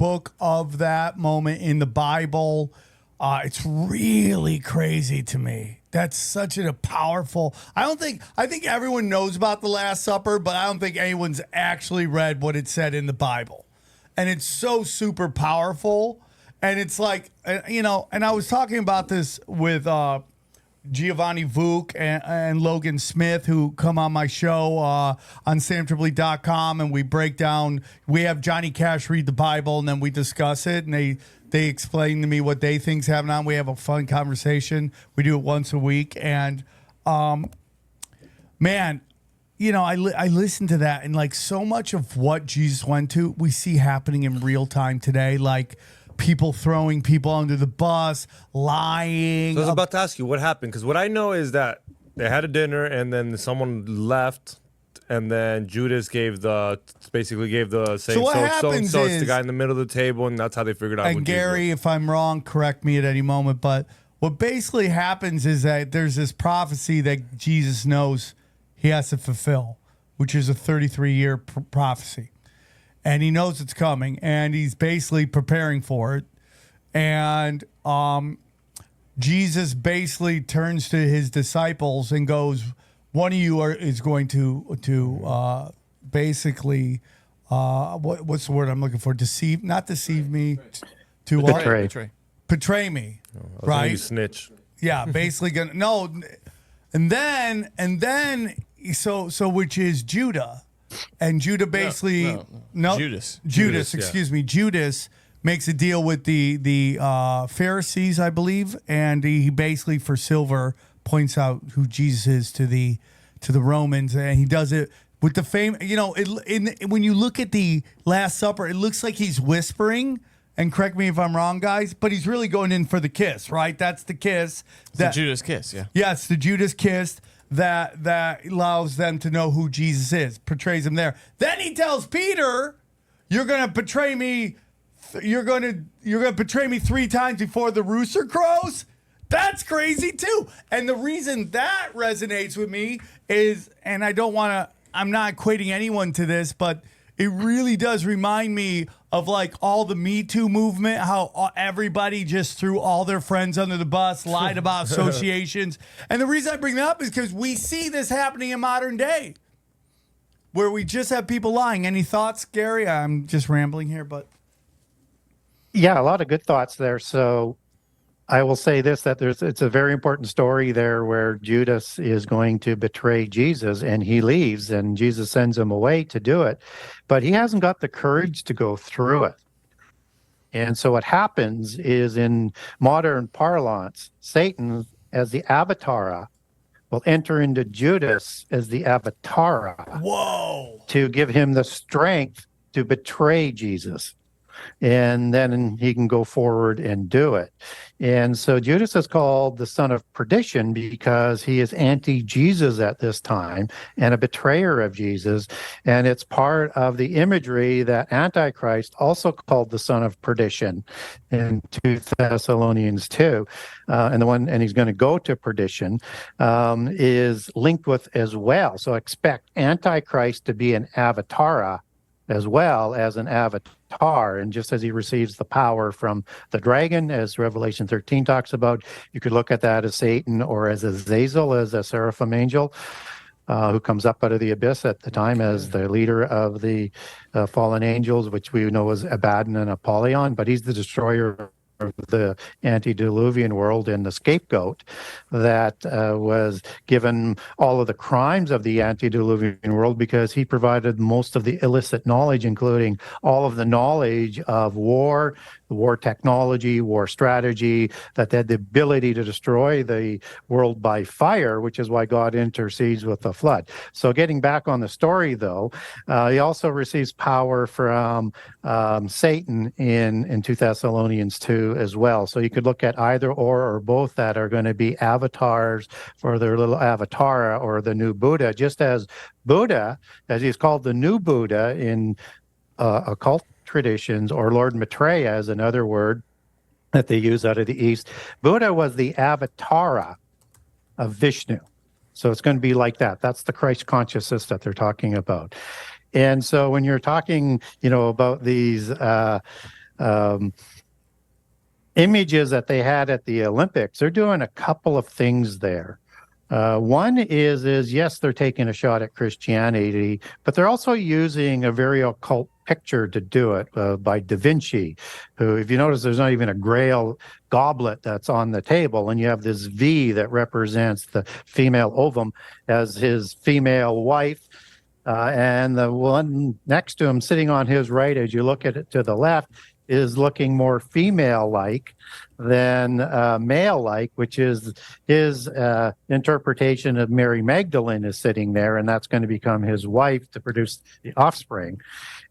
book of that moment in the Bible. It's really crazy to me. That's such a powerful. I think everyone knows about the Last Supper, but I don't think anyone's actually read what it said in the Bible. And it's so super powerful. And it's like, and I was talking about this with Giovanni Vuk and Logan Smith, who come on my show on samtripoli.com, and we break down. We have Johnny Cash read the Bible, and then we discuss it, and they explain to me what they think's happening on. We have a fun conversation. We do it once a week, and man, I listen to that, and like so much of what Jesus went to, we see happening in real time today, like people throwing people under the bus, lying. So I was about to ask you what happened, because what I know is that they had a dinner and then someone left, and then Judas basically gave the saying, so what happens it's the guy in the middle of the table, and that's how they figured out. And Gary, if I'm wrong, correct me at any moment, but what basically happens is that there's this prophecy that Jesus knows he has to fulfill, which is a 33-year prophecy. And he knows it's coming, and he's basically preparing for it. And Jesus basically turns to his disciples and goes, "One of you is going to basically what's the word I'm looking for? Not deceive me, to betray me, right? Snitch. Yeah, basically gonna no, and then so which is Judah." And Judah basically Judas, excuse me. Judas makes a deal with the Pharisees, I believe, and he basically for silver points out who Jesus is to the Romans, and he does it with the fame. When you look at the Last Supper, it looks like he's whispering. And correct me if I'm wrong, guys, but he's really going in for the kiss, right? That's the kiss. The Judas kiss, yeah. Yeah, it's the Judas kiss. That allows them to know who Jesus is, portrays him there. Then he tells Peter, "You're gonna betray me. You're gonna betray me 3 times before the rooster crows." That's crazy too. And the reason that resonates with me is, and I'm not equating anyone to this, but it really does remind me of like all the Me Too movement, how everybody just threw all their friends under the bus, lied about associations. And the reason I bring that up is because we see this happening in modern day, where we just have people lying. Any thoughts, Gary? I'm just rambling here, but. Yeah, a lot of good thoughts there. So I will say this, that it's a very important story there where Judas is going to betray Jesus, and he leaves, and Jesus sends him away to do it. But he hasn't got the courage to go through it. And so what happens is, in modern parlance, Satan, as the avatara, will enter into Judas as the avatara. Whoa! To give him the strength to betray Jesus. And then he can go forward and do it. And so Judas is called the son of perdition because he is anti-Jesus at this time and a betrayer of Jesus. And it's part of the imagery that Antichrist, also called the son of perdition in 2 Thessalonians 2, and he's going to go to perdition, is linked with as well. So expect Antichrist to be an avatara as well as an avatar. And just as he receives the power from the dragon, as Revelation 13 talks about, you could look at that as Satan, or as Azazel, as a seraphim angel, who comes up out of the abyss at the time as the leader of the fallen angels, which we know as Abaddon and Apollyon, but he's the destroyer of the antediluvian world and the scapegoat that was given all of the crimes of the antediluvian world because he provided most of the illicit knowledge, including all of the knowledge of war technology, war strategy, that they had the ability to destroy the world by fire, which is why God intercedes with the flood. So getting back on the story, though, he also receives power from Satan in 2 Thessalonians 2 as well. So you could look at either or both that are going to be avatars for their little avatar or the new Buddha, just as Buddha, as he's called the new Buddha in occult traditions, or Lord Maitreya is another word that they use out of the East. Buddha was the avatara of Vishnu. So it's going to be like that. That's the Christ consciousness that they're talking about. And so when you're talking, about these images that they had at the Olympics, they're doing a couple of things there. One is yes, they're taking a shot at Christianity, but they're also using a very occult picture to do it by Da Vinci, who, if you notice, there's not even a grail goblet that's on the table, and you have this V that represents the female ovum as his female wife. And the one next to him, sitting on his right, as you look at it to the left, is looking more female-like than male-like, which is his interpretation of Mary Magdalene is sitting there, and that's going to become his wife to produce the offspring.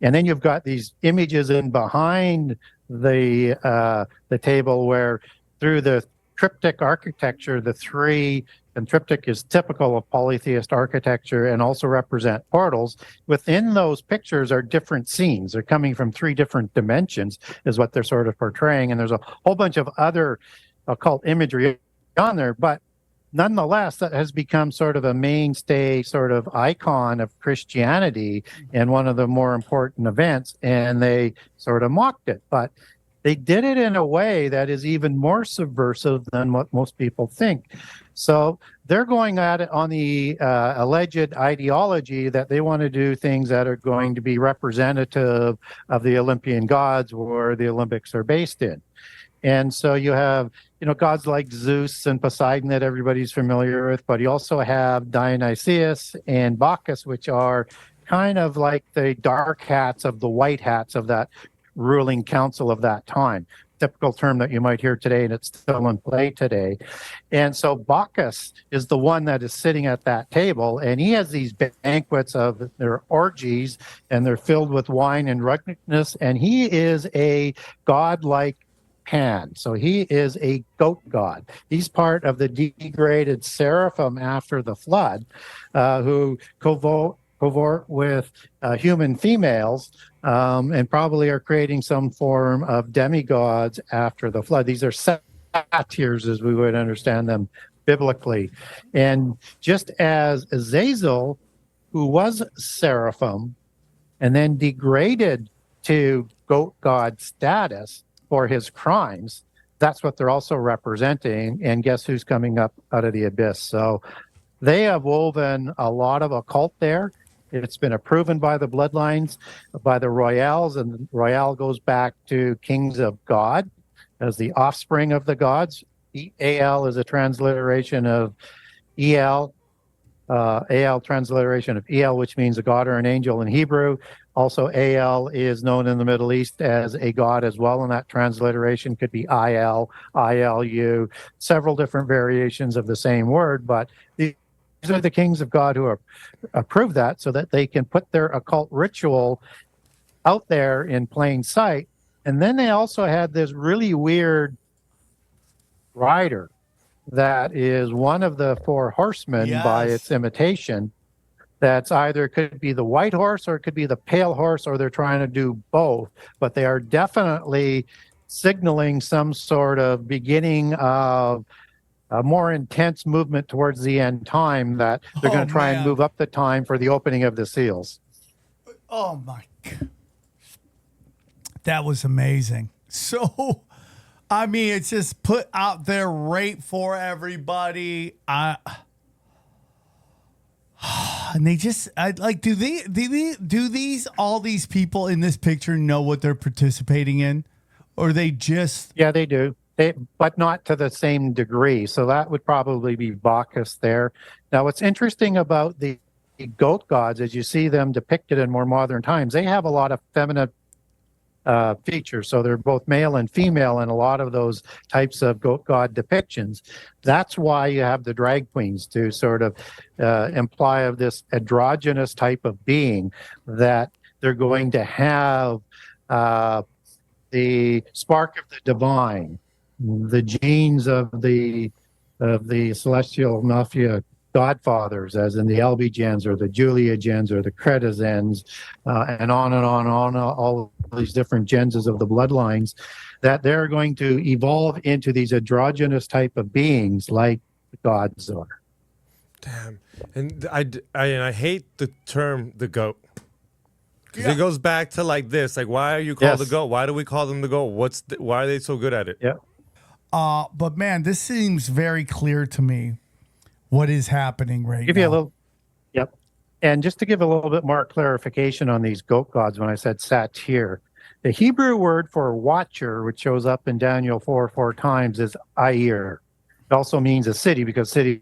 And then you've got these images in behind the table where, through the triptych architecture, the three, and triptych is typical of polytheist architecture and also represent portals. Within those pictures are different scenes. They're coming from three different dimensions is what they're sort of portraying. And there's a whole bunch of other occult imagery on there, but nonetheless, that has become sort of a mainstay sort of icon of Christianity and one of the more important events. And they sort of mocked it, but they did it in a way that is even more subversive than what most people think. So they're going at it on the alleged ideology that they want to do things that are going to be representative of the Olympian gods where the Olympics are based in. And so you have, gods like Zeus and Poseidon that everybody's familiar with, but you also have Dionysius and Bacchus, which are kind of like the dark hats of the white hats of that ruling council of that time. Typical term that you might hear today, and it's still in play today. And so Bacchus is the one that is sitting at that table, and he has these banquets of their orgies, and they're filled with wine and drunkenness, and he is a godlike Pan. So he is a goat god. He's part of the degraded seraphim after the flood, who covort with human females, and probably are creating some form of demigods after the flood. These are satyrs, as we would understand them biblically. And just as Azazel, who was seraphim and then degraded to goat god status for his crimes, that's what they're also representing. And guess who's coming up out of the abyss? So they have woven a lot of occult there. It's been proven by the bloodlines, by the royals, and royal goes back to kings of God as the offspring of the gods. Al is a transliteration of El, Al transliteration of El, which means a god or an angel in Hebrew. Also, Al is known in the Middle East as a god as well, and that transliteration could be Il, Ilu, several different variations of the same word, but these are the kings of God who approve that so that they can put their occult ritual out there in plain sight. And then they also had this really weird rider that is one of the four horsemen by its imitation. That's either could be the white horse or it could be the pale horse, or they're trying to do both. But they are definitely signaling some sort of beginning of a more intense movement towards the end time, that they're going to try and move up the time for the opening of the seals. Oh, my God. That was amazing. So, I mean, it's just put out there right for everybody. And they just do these all these people in this picture know what they're participating in, or they just? Yeah, they do. But not to the same degree. So that would probably be Bacchus there. Now, what's interesting about the goat gods, as you see them depicted in more modern times, they have a lot of feminine features. So they're both male and female in a lot of those types of goat god depictions. That's why you have the drag queens, to sort of imply of this androgynous type of being, that they're going to have the spark of the divine, the genes of the celestial mafia godfathers, as in the Albigens or the Juliagens or the Cretazens, and on and on and on, all these different genses of the bloodlines, that they're going to evolve into these androgynous type of beings like the gods are. Damn. And I hate the term the goat. It goes back to like this. Like, why are you called Yes. the goat? Why do we call them the goat? Why are they so good at it? Yeah. But man, this seems very clear to me what is happening right Give now. you a little. Yep. And just to give a little bit more clarification on these goat gods, when I said satir, the Hebrew word for watcher, which shows up in Daniel 4 times, is Air. It also means a city, because cities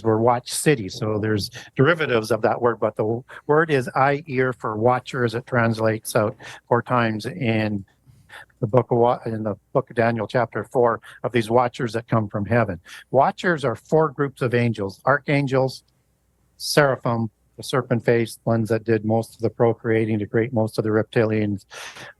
were watch cities. So there's derivatives of that word, but the word is Air for watcher, as it translates out 4 times in the book of Daniel, chapter 4, of these watchers that come from heaven. Watchers are 4 groups of angels: archangels, seraphim, the serpent-faced ones that did most of the procreating to create most of the reptilian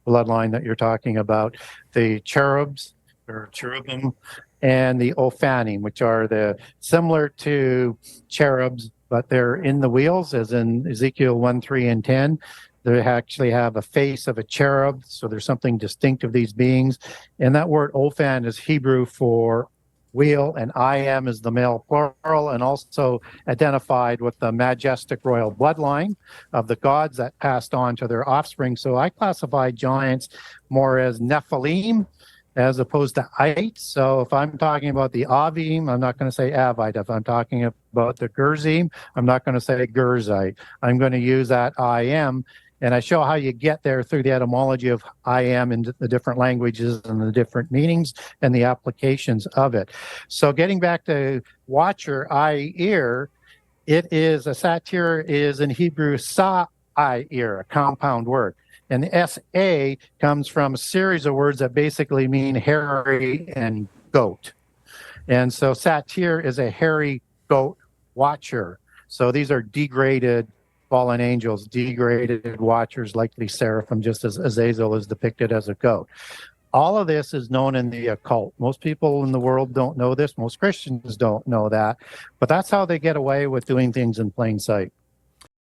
bloodline that you're talking about, the cherubs or cherubim, and the ophanim, which are the similar to cherubs, but they're in the wheels, as in Ezekiel 1, 3, and 10. They actually have a face of a cherub, so there's something distinct of these beings. And that word ophan is Hebrew for wheel, and I am is the male plural, and also identified with the majestic royal bloodline of the gods that passed on to their offspring. So I classify giants more as Nephilim as opposed to ites. So if I'm talking about the Avim, I'm not going to say Avite. If I'm talking about the Gerzim, I'm not going to say Gerzite. I'm going to use that I am. And I show how you get there through the etymology of I am in the different languages and the different meanings and the applications of it. So getting back to watcher, ear, it is a satir is in Hebrew ear, a compound word. And the SA comes from a series of words that basically mean hairy and goat. And so satir is a hairy goat watcher. So these are degraded fallen angels, degraded watchers, likely seraphim, just as Azazel is depicted as a goat. All of this is known in the occult. Most people in the world don't know this. Most Christians don't know that. But that's how they get away with doing things in plain sight.